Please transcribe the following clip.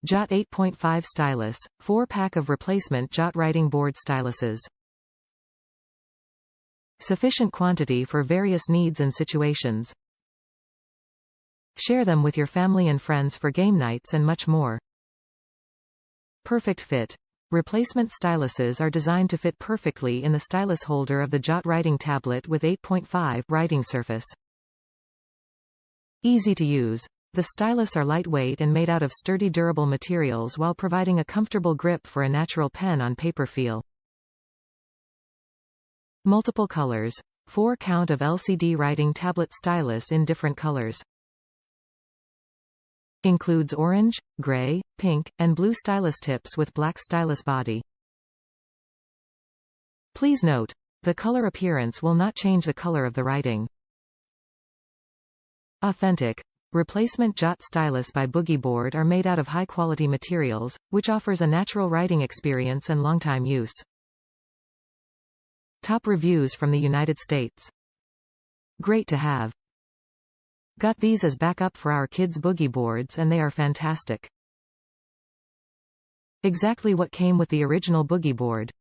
Jot 8.5 Stylus, 4-pack of replacement Jot writing board styluses. Sufficient quantity for various needs and situations. Share them with your family and friends for game nights and much more. Perfect fit. Replacement styluses are designed to fit perfectly in the stylus holder of the Jot writing tablet with 8.5 writing surface. Easy to use. The stylus are lightweight and made out of sturdy durable materials while providing a comfortable grip for a natural pen on paper feel. Multiple colors. 4 count of LCD writing tablet stylus in different colors. Includes orange, gray, pink, and blue stylus tips with black stylus body. Please note, the color appearance will not change the color of the writing. Authentic. Replacement Jot Stylus by Boogie Board are made out of high-quality materials, which offers a natural writing experience and long-time use. Top reviews from the United States. Great to have. Got these as backup for our kids' Boogie Boards and they are fantastic. Exactly what came with the original Boogie Board.